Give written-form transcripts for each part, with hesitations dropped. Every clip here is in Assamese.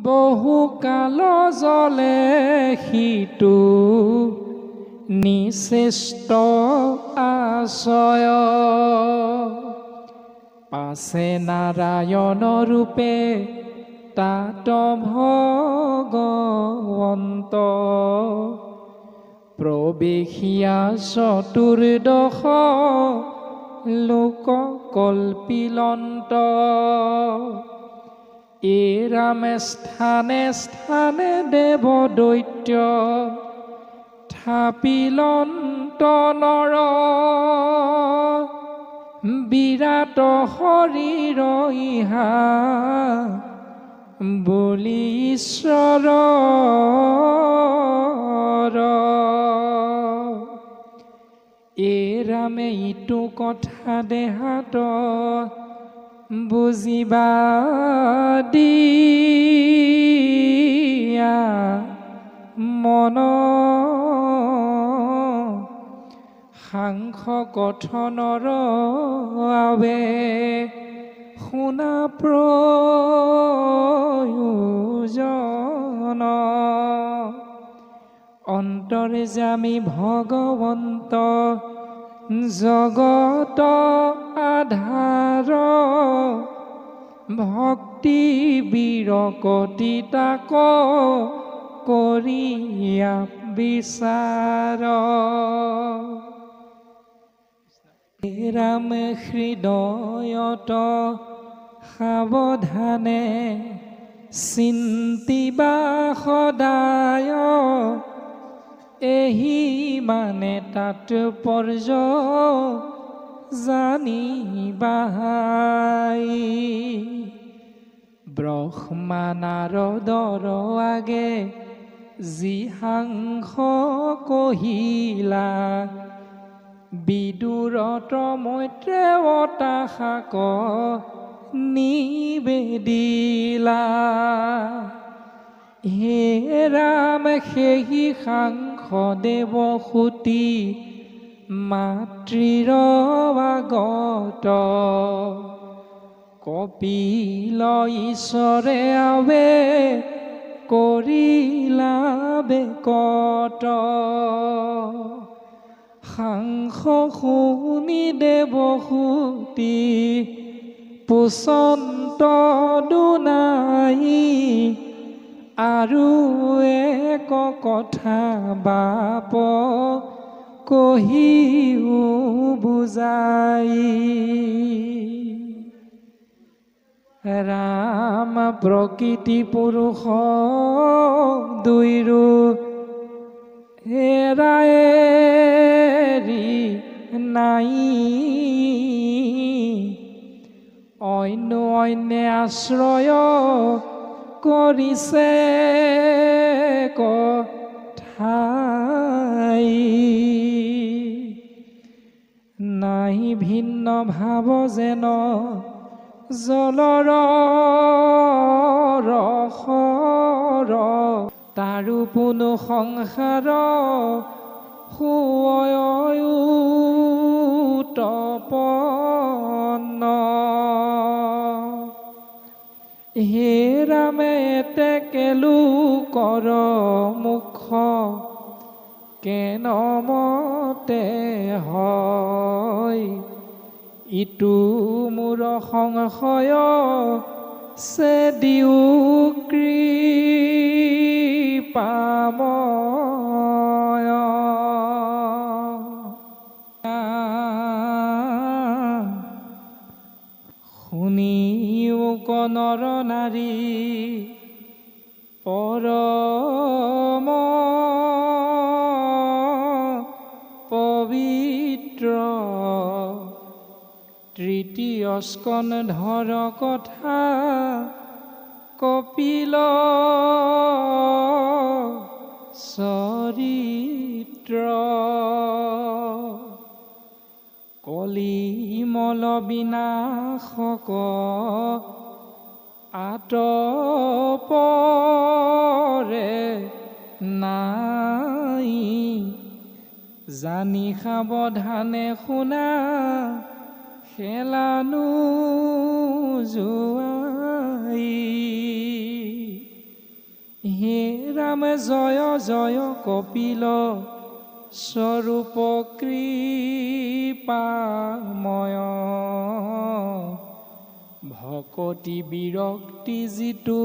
বহু কাল জলে সিটো নিশ্চেষ্ট আশ্ৰয় পাছে নাৰায়ণ ৰূপে তাত ভগৱন্ত প্ৰৱেশিয়া চতুৰ্দশ লোক কল্পিলন্ত ৰামে স্থানে স্থানে দেৱ দৈত্য থাপিলন্ত নৰ বিৰাট শৰীৰ ইহা বুলি ঈশ্বৰ ৰামে ইটো কথা দেহাত বুজিবা দিয়া মন সাংস কথনৰ আবে শুনা প্ৰয়োজন অন্তৰ্যামী ভগৱন্ত জগত আধাৰ ভক্তি বিৰকতি তাক কৰিয়া বিচাৰ ৰাম হৃদয়ত সাৱধানে চিন্তিবা সদায় এহি মানে তাৎপৰ্য জানিবাই ব্ৰহ্মা নাৰদৰ আগে জিহাংস কহিলা বিদুৰত মৈত্ৰেয়তা শাক নিবেদিলা হে ৰাম সেহি সাংস দেৱসূতি মাতৃৰ আগত কপিল ঈশ্বৰে আবে কৰিলা বেকট সাংস শুনি দেৱসূতি পুচন্ত দুনাই আৰু এক কথা বাপ কহিও বুজাই ৰাম প্ৰকৃতি পুৰুষ দুইৰো হেৰায়েৰি নাই অন্য আশ্ৰয় কৰিছে কথাই নাই ভিন্ন ভাৱ যেন জলৰ ৰসৰ তাৰো পুনু সংসাৰ সুতপন্ন হে ৰামে তেকেলো কৰ মুখ কেনমতে হয় ইটো মোৰ সংশয় চেদিও কৃপাময় শুনিও নৰ নাৰী পৰম পবিত্ৰ তৃতীয় স্কন্ধৰ কথা কপিল চৰিত্ৰ কলিমল বিনাশক আতপৰে নাই জানি সাৱধানে শুনা খেলানো যোৱাই ৰাম জয় জয় কপিল স্বৰূপ কৃপাময় ভকতি বিৰক্তি যিটো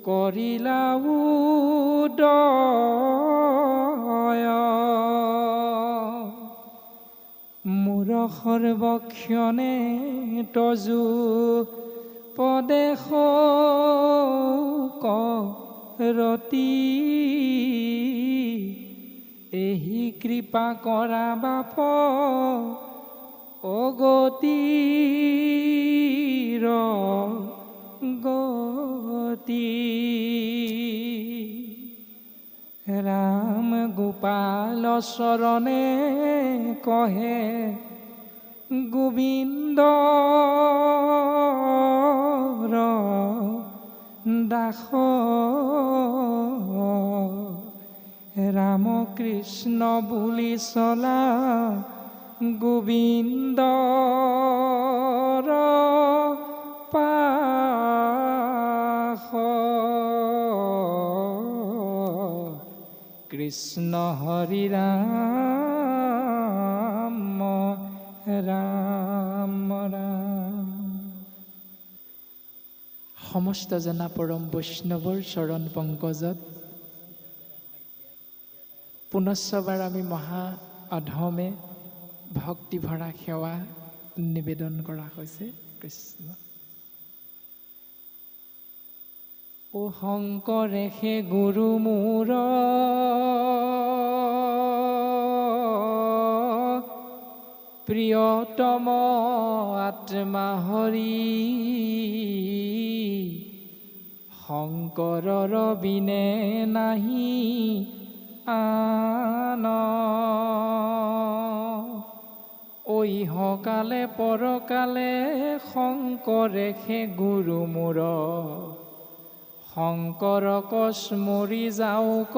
কৰিলা উদয় মোৰ সৰ্বক্ষণে তজু পদেশ ৰতি এহি কৃপা কৰা বাপ অগতিৰ গতি ৰাম গোপাল চৰণে কহে গোবিন্দ দাস ৰাম কৃষ্ণ বুলি চলা গোবিন্দ পাশ কৃষ্ণ হৰি ৰাম ৰাম ৰাম। সমস্ত জনা পৰম বৈষ্ণৱৰ চৰণ পংকজত পুনশ্চবাৰ আমি মহা অধমে ভক্তি ভৰা সেৱা নিবেদন কৰা হৈছে। কৃষ্ণ ও শংকৰে হে গুৰু মোৰ প্ৰিয়তম আত্মা হৰি শংকৰৰ বিনে নাহি আন ইহকালে পৰকালে শংকৰে হে গুৰু মোৰ শংকৰক স্মৰি যাওক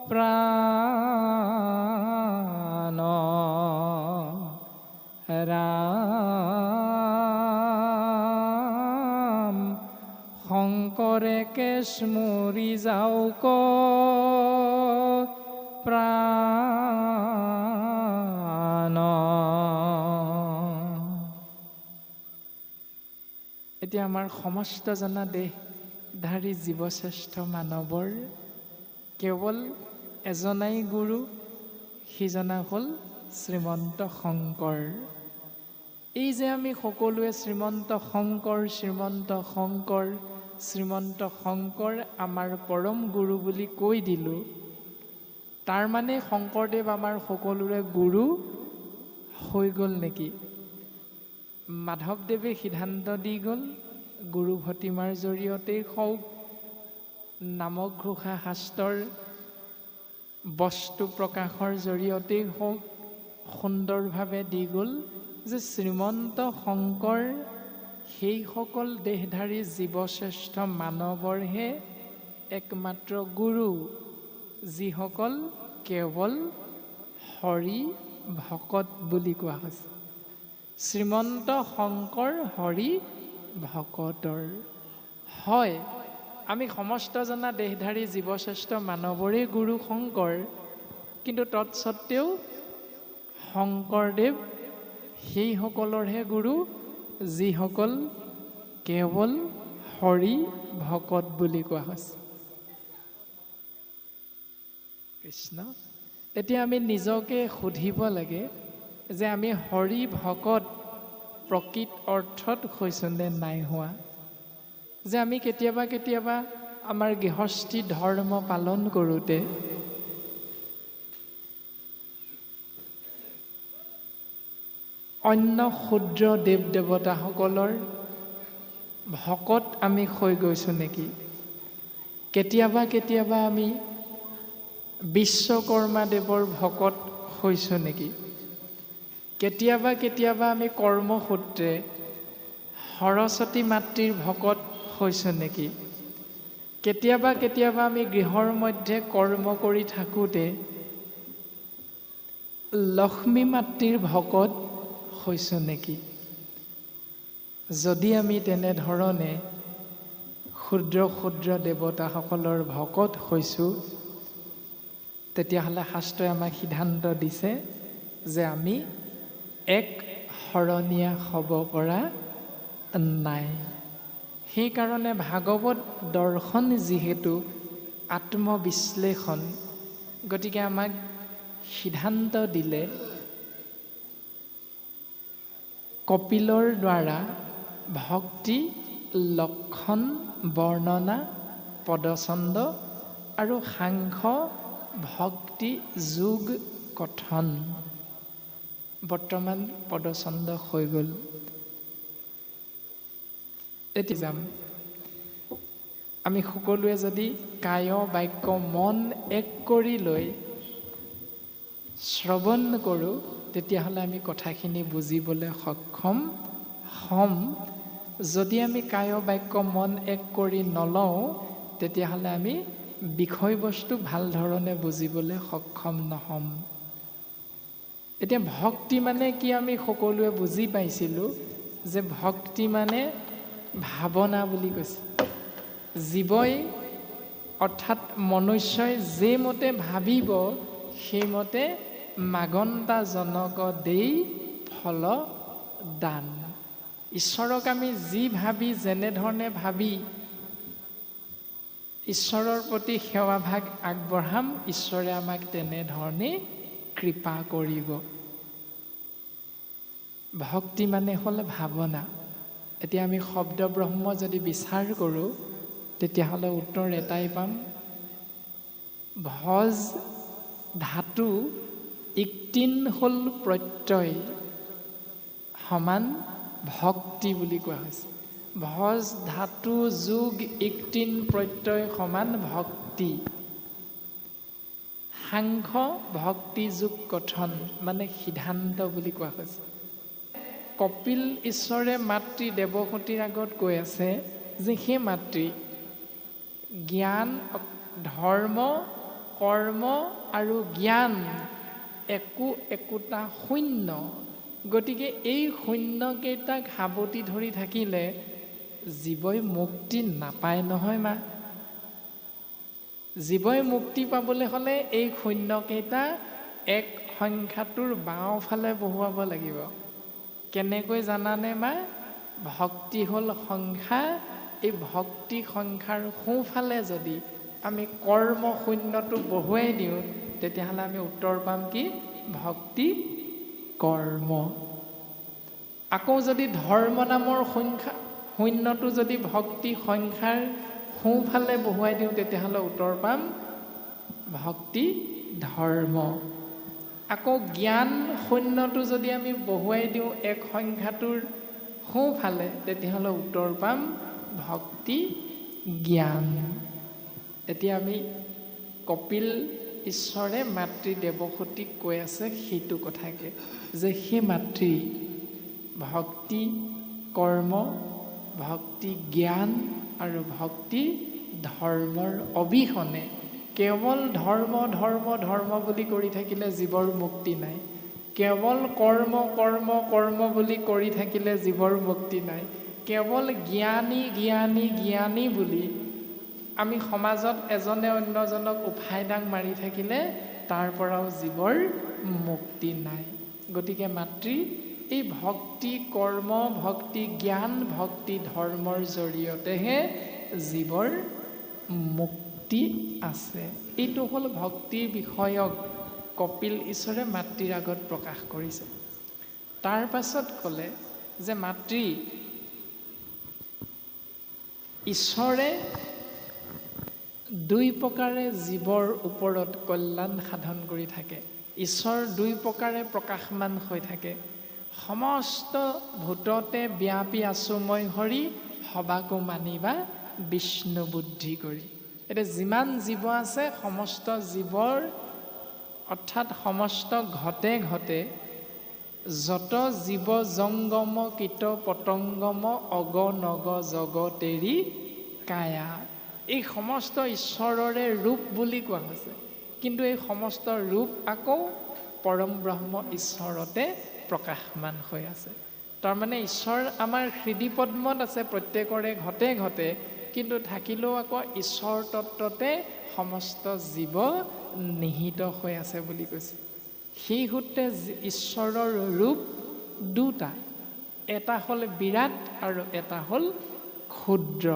প্ৰাণ ৰাম শংকৰেকে স্মৰি যাওক প্ৰাণ। এতিয়া আমাৰ সমস্ত জনা দেহধাৰী জীৱশ্ৰেষ্ঠ মানৱৰ কেৱল এজনাই গুৰু, সিজনা হ'ল শ্ৰীমন্ত শংকৰ। এই যে আমি সকলোৱে শ্ৰীমন্ত শংকৰ শ্ৰীমন্ত শংকৰ শ্ৰীমন্ত শংকৰ আমাৰ পৰম গুৰু বুলি কৈ দিলোঁ, তাৰ মানে শংকৰদেৱ আমাৰ সকলোৰে গুৰু হৈ গ'ল নেকি? মাধৱদেৱে সিদ্ধান্ত দি গ'ল গুৰু ভতিমাৰ জৰিয়তেই হওক, নামঘোষা শাস্ত্ৰৰ বস্তু প্ৰকাশৰ জৰিয়তেই হওক সুন্দৰভাৱে দি গ'ল যে শ্ৰীমন্ত শংকৰ সেইসকল দেহধাৰী জীৱশ্ৰেষ্ঠ মানৱৰহে একমাত্ৰ গুৰু, যিসকল কেৱল হৰি ভকত বুলি কোৱা হৈছে। শ্ৰীমন্ত শংকৰ হৰি ভকতৰ হয়। আমি সমস্ত জনা দেহধাৰী জীৱশ্ৰেষ্ঠ মানৱৰে গুৰু শংকৰ, কিন্তু তৎসত্বেও শংকৰদেৱ সেইসকলৰহে গুৰু যিসকল কেৱল হৰি ভকত বুলি কোৱা হৈছে। কৃষ্ণ। এতিয়া আমি নিজকে সুধিব লাগে যে আমি হৰি ভকত প্ৰকৃত অৰ্থত হৈছোঁ নে নাই হোৱা। যে আমি কেতিয়াবা আমাৰ গৃহস্থী ধৰ্ম পালন কৰোঁতে অন্য ক্ষুদ্ৰ দেৱ দেৱতাসকলৰ ভকত আমি হৈ গৈছোঁ নেকি? কেতিয়াবা আমি বিশ্বকৰ্মা দেৱৰ ভকত হৈছোঁ নেকি? কেতিয়াবা আমি কৰ্মসূত্ৰে সৰস্বতী মাতৃৰ ভকত হৈছোঁ নেকি? কেতিয়াবা আমি গৃহৰ মধ্যে কৰ্ম কৰি থাকোঁতে লক্ষ্মী মাতৃৰ ভকত হৈছোঁ নেকি? যদি আমি তেনেধৰণে ক্ষুদ্ৰ ক্ষুদ্ৰ দেৱতাসকলৰ ভকত হৈছোঁ, তেতিয়াহ'লে শাস্ত্ৰই আমাক সিদ্ধান্ত দিছে যে আমি এক শৰণীয়া হ'ব পৰা নাই। সেইকাৰণে ভাগৱত দৰ্শন যিহেতু আত্মবিশ্লেষণ, গতিকে আমাক সিদ্ধান্ত দিলে কপিলৰ দ্বাৰা ভক্তি লক্ষণ বৰ্ণনা পদছন্দ আৰু সাংখ্য ভক্তি যোগ কথন। বৰ্তমান পদছন্দ হৈ গ'ল। এতিয়া যাম। আমি সকলোৱে যদি কায় বাক্য মন এক কৰি লৈ শ্ৰৱণ কৰোঁ, তেতিয়াহ'লে আমি কথাখিনি বুজিবলৈ সক্ষম হ'ম। যদি আমি কায় বাক্য মন এক কৰি নলওঁ, তেতিয়াহ'লে আমি বিষয়বস্তু ভাল ধৰণে বুজিবলৈ সক্ষম নহ'ম। এতিয়া ভক্তি মানে কি আমি সকলোৱে বুজি পাইছিলোঁ যে ভক্তি মানে ভাৱনা বুলি কৈছে। জীৱই অৰ্থাৎ মনুষ্যই যেমতে ভাবিব সেইমতে মাগন্তাজনক দেই ফল দান। ঈশ্বৰক আমি যি ভাবি যেনেধৰণে ভাবি ঈশ্বৰৰ প্ৰতি সেৱাভাগ আগবঢ়াম, ঈশ্বৰে আমাক তেনেধৰণে কৃপা কৰিব। ভক্তি মানে হ'ল ভাৱনা। এতিয়া আমি শব্দ ব্ৰহ্ম যদি বিচাৰ কৰোঁ, তেতিয়াহ'লে উত্তৰ এটাই পাম, ভজ ধাতু ইক্তিন হ'ল প্ৰত্যয় সমান ভক্তি বুলি কোৱা হৈছে। ভজ ধাতু যোগ ইক্তিন প্ৰত্যয় সমান ভক্তি। সাংখ্য ভক্তি যোগ কথন মানে সিদ্ধান্ত বুলি কোৱা হৈছে। কপিল ঈশ্বৰে মাতৃ দেৱসতীৰ আগত কৈ আছে যে সেই মাতৃ জ্ঞান ধৰ্ম কৰ্ম আৰু জ্ঞান একোটা শূন্য। গতিকে এই শূন্যকেইটাক সাৱটি ধৰি থাকিলে জীৱই মুক্তি নাপায় নহয় মা। জীৱই মুক্তি পাবলৈ হ'লে এই শূন্যকেইটা এক সংখ্যাটোৰ বাওঁফালে বহুৱাব লাগিব। কেনেকৈ জানানে মা? ভক্তি হ'ল সংখ্যা। এই ভক্তি সংখ্যাৰ সোঁফালে যদি আমি কৰ্ম শূন্যটো বহুৱাই দিওঁ, তেতিয়াহ'লে আমি উত্তৰ পাম কি? ভক্তি কৰ্ম। আকৌ যদি ধৰ্ম নামৰ শূন্যটো যদি ভক্তি সংখ্যাৰ সোঁফালে বহুৱাই দিওঁ, তেতিয়াহ'লে উত্তৰ পাম ভক্তি ধৰ্ম। আকৌ জ্ঞান শূন্যটো যদি আমি বহুৱাই দিওঁ এক সংখ্যাটোৰ সোঁফালে, তেতিয়াহ'লে উত্তৰ পাম ভক্তি জ্ঞান। এতিয়া আমি কপিল ঈশ্বৰে মাতৃ দেৱসতীক কৈ আছে সেইটো কথাকে, যে সেই মাতৃ ভক্তি কৰ্ম ভক্তি জ্ঞান আৰু ভক্তি ধৰ্মৰ অবিহনে কেৱল ধৰ্ম ধৰ্ম ধৰ্ম বুলি কৰি থাকিলে জীৱৰ মুক্তি নাই। কেৱল কৰ্ম কৰ্ম কৰ্ম বুলি কৰি থাকিলে জীৱৰ মুক্তি নাই। কেৱল জ্ঞানী জ্ঞানী জ্ঞানী বুলি আমি সমাজত এজনে অন্যজনক উফাইদাং মাৰি থাকিলে তাৰ পৰাও জীৱৰ মুক্তি নাই। গতিকে মাতৃ এই ভক্তি কৰ্ম ভক্তি জ্ঞান ভক্তি ধৰ্মৰ জৰিয়তেহে জীৱৰ মুক্তি আছে। এইটো হ'ল ভক্তিৰ বিষয়ক কপিল ঈশ্বৰে মাতৃৰ আগত প্ৰকাশ কৰিছে। তাৰ পাছত ক'লে যে মাতৃ ঈশ্বৰে দুই প্ৰকাৰে জীৱৰ ওপৰত কল্যাণ সাধন কৰি থাকে। ঈশ্বৰ দুই প্ৰকাৰে প্ৰকাশমান হৈ থাকে। সমস্ত ভূততে ব্যাপী আছো মই হৰি, সবাকো মানিবা বিষ্ণু বুদ্ধি কৰি। এতিয়া যিমান জীৱ আছে সমস্ত জীৱৰ অৰ্থাৎ সমস্ত ঘতে ঘতে যত জীৱ জংগম কীট পতংগম অগ নগ জগতেৰি কায়া। এই সমস্ত ঈশ্বৰৰে ৰূপ বুলি কোৱা হৈছে। কিন্তু এই সমস্ত ৰূপ আকৌ পৰম ব্ৰহ্ম ঈশ্বৰতে প্ৰকাশমান হৈ আছে। তাৰমানে ঈশ্বৰ আমাৰ হৃদয় পদ্মত আছে প্ৰত্যেকৰে ঘতে ঘতে, কিন্তু থাকিলেও আকৌ ঈশ্বৰ তত্ত্বতে সমস্ত জীৱ নিহিত হৈ আছে বুলি কৈছে। সেই সূত্ৰে ঈশ্বৰৰ ৰূপ দুটা, এটা হ'ল বিৰাট আৰু এটা হ'ল ক্ষুদ্ৰ।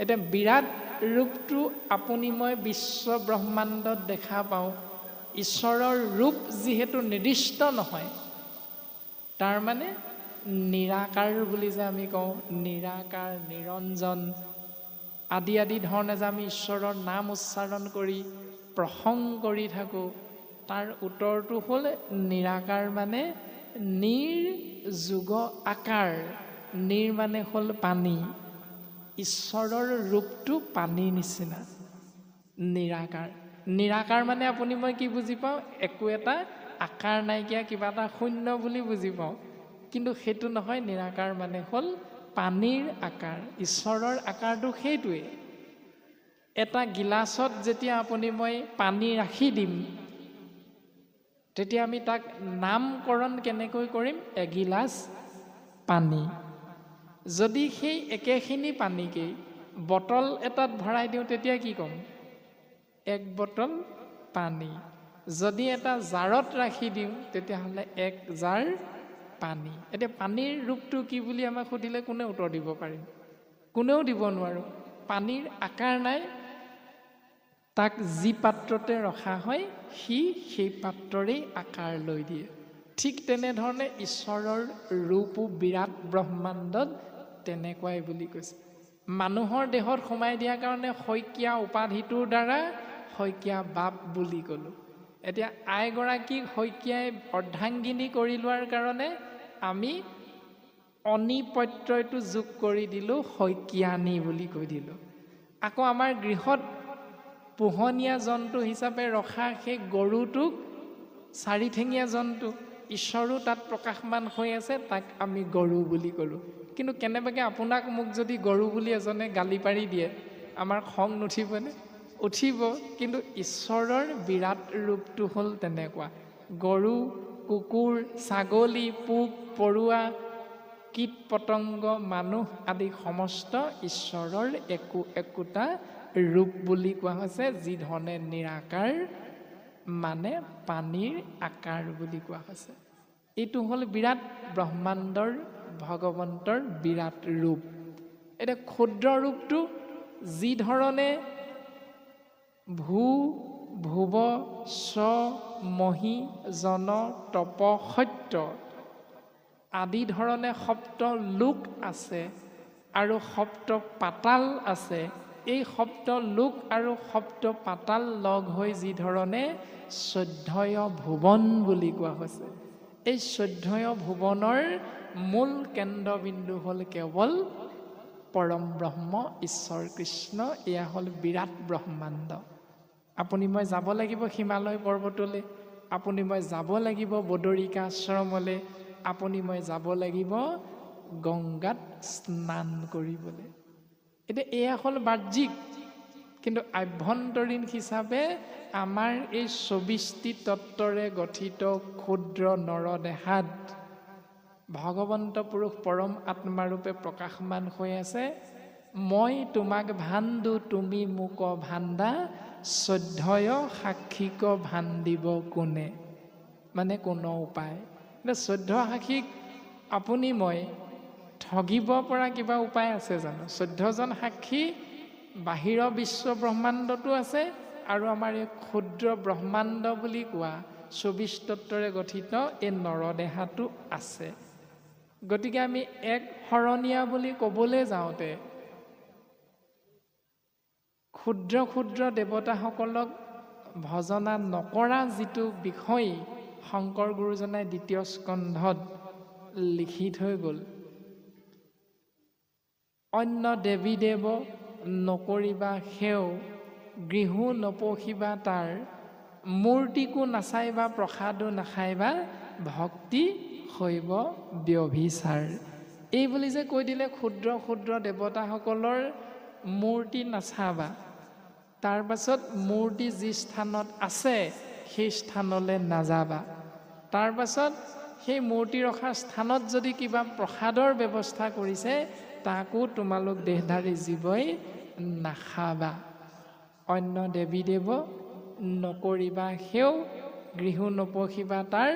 এতিয়া বিৰাট ৰূপটো আপুনি মই বিশ্ব ব্ৰহ্মাণ্ডত দেখা পাওঁ। ঈশ্বৰৰ ৰূপ যিহেতু নিৰ্দিষ্ট নহয়, তাৰমানে নিৰাকাৰ বুলি যে আমি কওঁ, নিৰাকাৰ, নিৰঞ্জন আদি আদি ধৰণে যে আমি ঈশ্বৰৰ নাম উচ্চাৰণ কৰি প্ৰসংগ কৰি থাকোঁ, তাৰ উত্তৰটো হ'ল নিৰাকাৰ মানে নিৰ্যোগ আকাৰ। নিৰ মানে হ'ল পানী, ঈশ্বৰৰ ৰূপটো পানীৰ নিচিনা। নিৰাকাৰ, নিৰাকাৰ মানে আপুনি মই কি বুজি পাওঁ, একো এটা আকাৰ নাইকিয়া কিবা এটা শূন্য বুলি বুজি পাওঁ, কিন্তু সেইটো নহয়। নিৰাকাৰ মানে হ'ল পানীৰ আকাৰ। ঈশ্বৰৰ আকাৰটো সেইটোৱে। এটা গিলাচত যেতিয়া আপুনি মই পানী ৰাখি দিম, তেতিয়া আমি তাক নামকৰণ কেনেকৈ কৰিম, এগিলাচ পানী। যদি সেই একেখিনি পানীকেই বটল এটাত ভৰাই দিওঁ, তেতিয়া কি ক'ম, এক বটল পানী। যদি এটা জাৰত ৰাখি দিওঁ, তেতিয়াহ'লে এক জাৰ পানী। এতিয়া পানীৰ ৰূপটো কি বুলি আমাক সুধিলে কোনে উত্তৰ দিব পাৰিম? কোনেও দিব নোৱাৰোঁ। পানীৰ আকাৰ নাই, তাক যি পাত্ৰতে ৰখা হয় সি সেই পাত্ৰৰেই আকাৰ লৈ দিয়ে। ঠিক তেনেধৰণে ঈশ্বৰৰ ৰূপো বিৰাট ব্ৰহ্মাণ্ডত তেনেকুৱাই বুলি কৈছে। মানুহৰ দেহত সোমাই দিয়াৰ কাৰণে শইকীয়া উপাধিটোৰ দ্বাৰা শইকীয়া বাপ বুলি ক'লোঁ। এতিয়া আইগৰাকীক শইকীয়াই অৰ্ধাংগিনী কৰি লোৱাৰ কাৰণে আমি অনি প্ৰত্যয়টো যোগ কৰি দিলোঁ, শইকীয়ানী বুলি কৈ দিলোঁ। আকৌ আমাৰ গৃহত পোহনীয়া জন্তু হিচাপে ৰখা সেই গৰুটোক চাৰিঠেঙীয়া জন্তু, ঈশ্বৰো তাত প্ৰকাশমান হৈ আছে, তাক আমি গৰু বুলি ক'লোঁ। কিন্তু কেনেবাকৈ আপোনাক মোক যদি গৰু বুলি এজনে গালি পাৰি দিয়ে, আমাৰ খং নুঠিবনে? উঠিব। কিন্তু ঈশ্বৰৰ বিৰাট ৰূপটো হ'ল তেনেকুৱা। গৰু, কুকুৰ, ছাগলী, পোক পৰুৱা, কীট পতংগ, মানুহ আদি সমস্ত ঈশ্বৰৰ একোটা ৰূপ বুলি কোৱা হৈছে, যি ধৰণে নিৰাকাৰ মানে পানীৰ আকাৰ বুলি কোৱা হৈছে। এইটো হ'ল বিৰাট ব্ৰহ্মাণ্ডৰ ভগৱন্তৰ বিৰাট ৰূপ। এতিয়া ক্ষুদ্ৰ ৰূপটো যি ধৰণে ভূ ভুৱ স্ব মহী জন তপ সত্য আদি ধৰণে সপ্ত লোক আছে আৰু সপ্ত পাতাল আছে। এই সপ্ত লোক আৰু সপ্ত পাতাল লগ হৈ যি ধৰণে ১৪ ভুৱন বুলি কোৱা হৈছে, এই ১৪ ভুৱনৰ মূল কেন্দ্ৰবিন্দু হ'ল কেৱল পৰম ব্ৰহ্ম ঈশ্বৰ কৃষ্ণ। এয়া হ'ল বিৰাট ব্ৰহ্মাণ্ড। আপুনি মই যাব লাগিব হিমালয় পৰ্বতলৈ, আপুনি মই যাব লাগিব বদৰিকা আশ্ৰমলৈ, আপুনি মই যাব লাগিব গংগাত স্নান কৰিবলৈ। এতিয়া এয়া হ'ল বাহ্যিক, কিন্তু আভ্যন্তৰীণ হিচাপে আমাৰ এই ২৪টি তত্ত্বৰে গঠিত ক্ষুদ্ৰ নৰদেহাত ভগৱন্ত পুৰুষ পৰম আত্মাৰূপে প্ৰকাশমান হৈ আছে। মই তোমাক ভাণ্ডো তুমি মোক ভাণ্ডা, ১৪ সাক্ষীক ভাণ্ডিব কোনে, মানে কোনো উপায়। এতিয়া ১৪ সাক্ষীক আপুনি মই ঠগিব পৰা কিবা উপায় আছে জানো? ১৪জন সাক্ষী বাহিৰৰ বিশ্ব ব্ৰহ্মাণ্ডতো আছে আৰু আমাৰ এই ক্ষুদ্ৰ ব্ৰহ্মাণ্ড বুলি কোৱা ২৪ তত্ত্বৰে গঠিত এই নৰদেহাটো আছে। গতিকে আমি এক শৰণীয়া বুলি ক'বলৈ যাওঁতে ক্ষুদ্ৰ ক্ষুদ্ৰ দেৱতাসকলক ভজনা নকৰা যিটো বিষয় শংকৰ গুৰুজনাই ২য় স্কন্ধত লিখি থৈ গ'ল, অন্য দেৱী দেৱ নকৰিবা সেও, গৃহো নপহিবা তাৰ, মূৰ্তিকো নাচাইবা প্ৰসাদো নাখাইবা, ভক্তি শৈৱ ব্যভিচাৰ। এই বুলি যে কৈ দিলে ক্ষুদ্ৰ ক্ষুদ্ৰ দেৱতাসকলৰ মূৰ্তি নাচাবা, তাৰ পাছত মূৰ্তি যি স্থানত আছে সেই স্থানলৈ নাযাবা, তাৰ পাছত সেই মূৰ্তি ৰখা স্থানত যদি কিবা প্ৰসাদৰ ব্যৱস্থা কৰিছে তাকো তোমালোক দেহধাৰী জীৱই নাখাবা, অন্য দেৱী দেৱ নকৰিবা সেও, গৃহ নপশিবা তাৰ,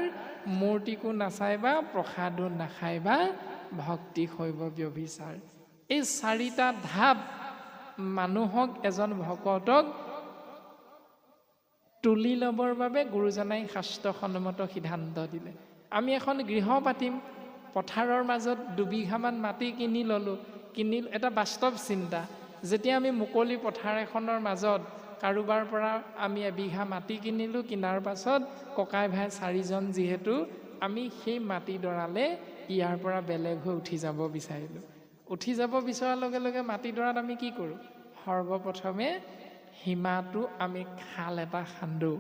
মূৰ্তিকো নাচাইবা, প্ৰসাদো নাখাইবা, ভক্তি শৈৱ ব্যভিচাৰ। এই চাৰিটা ধাপ মানুহক, এজন ভকতক তুলি ল'বৰ বাবে গুৰুজনাই শাস্ত্ৰসন্মত সিদ্ধান্ত দিলে। আমি এখন গৃহ পাতিম, পথাৰৰ মাজত 2 বিঘামান মাটি কিনি ল'লোঁ। এটা বাস্তৱ চিন্তা, যেতিয়া আমি মুকলি পথাৰ এখনৰ মাজত কাৰোবাৰ পৰা আমি 1 বিঘা মাটি কিনিলোঁ, কিনাৰ পাছত ককাই ভাই 4জন যিহেতু, আমি সেই মাটিডৰালে ইয়াৰ পৰা বেলেগ হৈ উঠি যাব বিচাৰিলোঁ। উঠি যাব বিচৰাৰ লগে লগে মাটিডৰাত আমি কি কৰোঁ? সৰ্বপ্ৰথমে সীমাটো আমি খাল এটা খান্দোঁ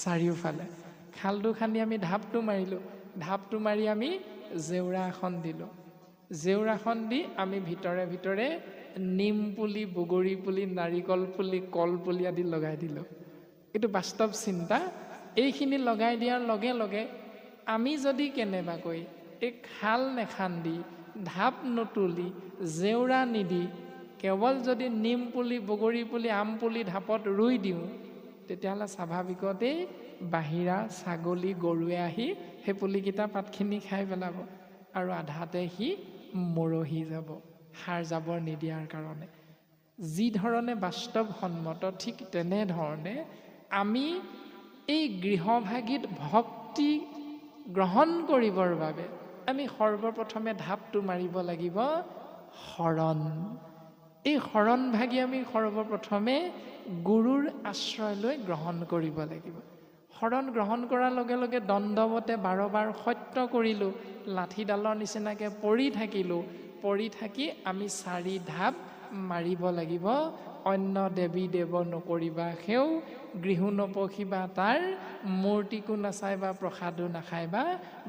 চাৰিওফালে। খালটো খান্দি আমি ঢাপটো মাৰিলোঁ। ঢাপটো মাৰি আমি জেওৰা এখন দিলোঁ। জেওৰাখন দি আমি ভিতৰে ভিতৰে নিম পুলি, বগৰী পুলি, নাৰিকল পুলি, কল পুলি আদি লগাই দিলোঁ। এইটো বাস্তৱ চিন্তা। এইখিনি লগাই দিয়াৰ লগে লগে আমি যদি কেনেবাকৈ এই খাল নেখান্দি, ঢাপ নতুলি, জেওৰা নিদি, কেৱল যদি নিম পুলি, বগৰী পুলি, আম পুলি ঢাপত ৰুই দিওঁ, তেতিয়াহ'লে স্বাভাৱিকতেই বাহিৰা ছাগলী গৰুৱে আহি সেই পুলিকেইটা পাতখিনি খাই পেলাব আৰু আধাতে সি মৰহি যাব, সাৰ জাবৰ নিদিয়াৰ কাৰণে। যি ধৰণে বাস্তৱসন্মত, ঠিক তেনেধৰণে আমি এই গৃহভাগীত ভক্তি গ্ৰহণ কৰিবৰ বাবে আমি সৰ্বপ্ৰথমে ঢাপটো মাৰিব লাগিব শৰণ। এই শৰণভাগী আমি সৰ্বপ্ৰথমে গুৰুৰ আশ্ৰয় লৈ গ্ৰহণ কৰিব লাগিব। শৰণ গ্ৰহণ কৰাৰ লগে লগে দণ্ডৱতে 12 বাৰ সত্য কৰিলোঁ, লাঠিডালৰ নিচিনাকৈ পৰি থাকিলোঁ। পৰি থাকি আমি 4 ঢাপ মাৰিব লাগিব। অন্য দেৱী দেৱ নকৰিবা সেও, গৃহ নপশিবা তাৰ, মূৰ্তিকো নাচাইবা, প্ৰসাদো নাখাইবা,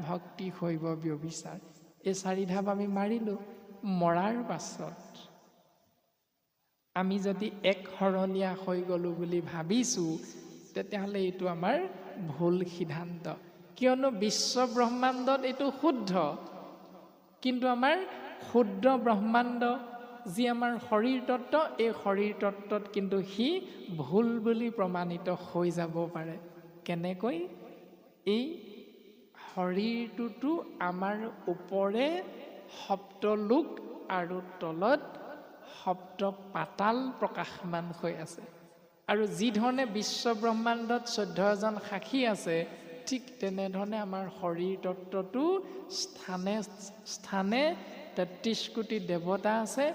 ভক্তি শৈৱ ব্যভিচাৰ। এই 4 ঢাপ আমি মাৰিলোঁ। মৰাৰ পাছত আমি যদি এক শৰণীয়া হৈ গ'লোঁ বুলি ভাবিছোঁ, তেতিয়াহ'লে এইটো আমাৰ ভুল সিদ্ধান্ত। কিয়নো বিশ্ব ব্ৰহ্মাণ্ডত এইটো শুদ্ধ, কিন্তু আমাৰ শুদ্ধ ব্ৰহ্মাণ্ড যি আমাৰ শৰীৰ তত্ত্ব, এই শৰীৰ তত্ত্বত কিন্তু সি ভুল বুলি প্ৰমাণিত হৈ যাব পাৰে। কেনেকৈ? এই শৰীৰটোতো আমাৰ ওপৰে সপ্তলোক আৰু তলত সপ্ত পাতাল প্ৰকাশমান হৈ আছে। আৰু যি ধৰণে বিশ্ব ব্ৰহ্মাণ্ডত 14জন সাক্ষী আছে, ঠিক তেনেধৰণে আমাৰ শৰীৰ তত্ত্বটো স্থানে স্থানে 33 কোটি দেৱতা আছে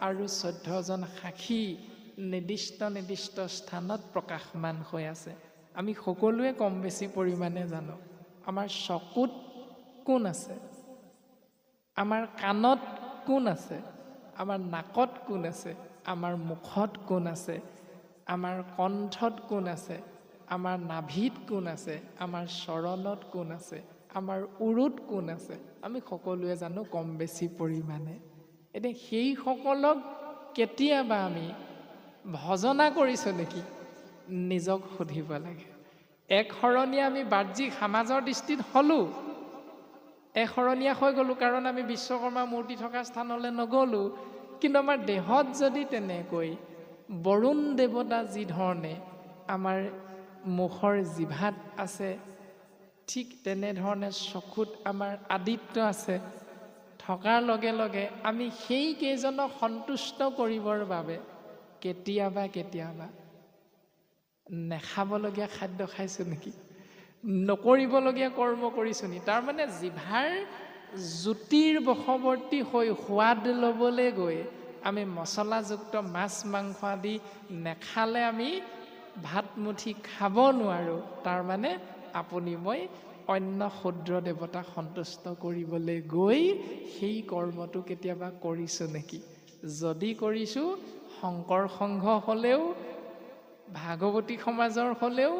আৰু 14জন সাক্ষী নিৰ্দিষ্ট নিৰ্দিষ্ট স্থানত প্ৰকাশমান হৈ আছে। আমি সকলোৱে কম বেছি পৰিমাণে জানো আমাৰ চকুত কোন আছে, আমাৰ কাণত কোন আছে, আমাৰ নাকত কোন আছে, আমাৰ মুখত কোন আছে, আমাৰ কণ্ঠত কোন আছে, আমাৰ নাভিত কোন আছে, আমাৰ চৰণত কোন আছে, আমাৰ উৰুত কোন আছে। আমি সকলোৱে জানো কম বেছি পৰিমাণে। এতিয়া সেইসকলক কেতিয়াবা আমি ভজনা কৰিছোঁ নেকি? নিজক সুধিব লাগে। এক শৰণীয়া আমি বাহ্যিক সমাজৰ দৃষ্টিত হ'লোঁ, এক শৰণীয়া হৈ গ'লোঁ, কাৰণ আমি বিশ্বকৰ্মা মূৰ্তি থকা স্থানলৈ নগ'লোঁ। কিন্তু আমাৰ দেহত যদি তেনেকৈ বৰুণ দেৱতা যি ধৰণে আমাৰ মুখৰ জিভাত আছে, ঠিক তেনেধৰণে চকুত আমাৰ আদিত্য আছে, থকাৰ লগে লগে আমি সেইকেইজনক সন্তুষ্ট কৰিবৰ বাবে কেতিয়াবা কেতিয়াবা নেখাবলগীয়া খাদ্য খাইছোঁ নেকি? নকৰিবলগীয়া কৰ্ম কৰিছোঁ নি? তাৰমানে জিভাৰ জ্যোতিৰ বশৱৰ্তী হৈ সোৱাদ ল'বলৈ গৈ আমি মছলাযুক্ত মাছ মাংস আদি নেখালে আমি ভাত মুঠি খাব নোৱাৰোঁ। তাৰমানে আপুনি মই অন্য ক্ষুদ্ৰ দেৱতাক সন্তুষ্ট কৰিবলৈ গৈ সেই কৰ্মটো কেতিয়াবা কৰিছোঁ নেকি? যদি কৰিছোঁ, শংকৰ সংঘ হ'লেও ভাগৱতী সমাজৰ হ'লেও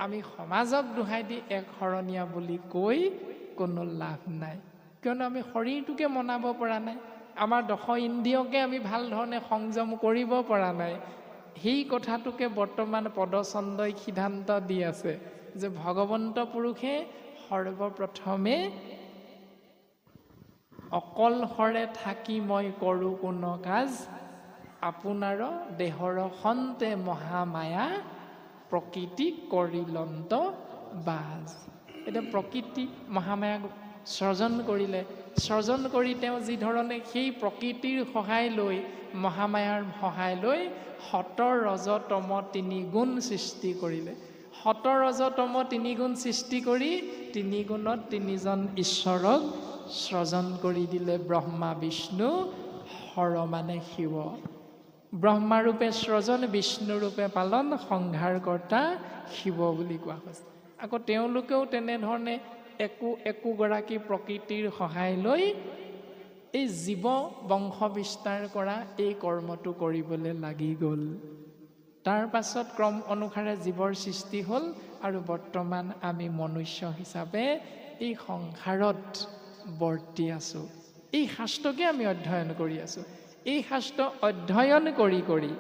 আমি সমাজক দোহাই দি এক শৰণীয়া বুলি কৈ কোনো লাভ নাই। কিয়নো আমি শৰীৰটোকে মনাব পৰা নাই, আমাৰ 10 ইন্দ্ৰিয়কে আমি ভাল ধৰণে সংযম কৰিব পৰা নাই। সেই কথাটোকে বৰ্তমান পদচন্দই সিদ্ধান্ত দি আছে যে ভগৱন্ত পুৰুষে সৰ্বপ্ৰথমে অকলশৰে থাকি মই কৰোঁ কোনো কাজ, আপোনাৰ দেহৰ সন্তে মহামায়া প্ৰকৃতি কৰিলন্ত বাজ। এতিয়া প্ৰকৃতি মহামায়াক সৃজন কৰিলে, সৃজন কৰি তেওঁ যি ধৰণে সেই প্ৰকৃতিৰ সহায় লৈ, মহামায়াৰ সহায় লৈ সত ৰজ তম ৩ গুণ সৃষ্টি কৰিলে। সত ৰজ তম ৩ গুণ সৃষ্টি কৰি ৩ গুণত ৩জন ঈশ্বৰক সৃজন কৰি দিলে। ব্ৰহ্মা বিষ্ণু হৰ মানে শিৱ। ব্ৰহ্মাৰূপে সৃজন, বিষ্ণুৰূপে পালন, সংহাৰকৰ্তা শিৱ বুলি কোৱা হৈছে। আকৌ তেওঁলোকেও তেনেধৰণে একোগৰাকী প্ৰকৃতিৰ সহায় লৈ এই জীৱ বংশ বিস্তাৰ কৰা এই কৰ্মটো কৰিবলৈ লাগি গ'ল। তাৰ পাছত ক্ৰম অনুসাৰে জীৱৰ সৃষ্টি হ'ল আৰু বৰ্তমান আমি মনুষ্য হিচাপে এই সংসাৰত বৰ্তি আছোঁ। এই শাস্ত্ৰকে আমি অধ্যয়ন কৰি আছোঁ। এই শাস্ত্ৰ অধ্যয়ন কৰি কৰি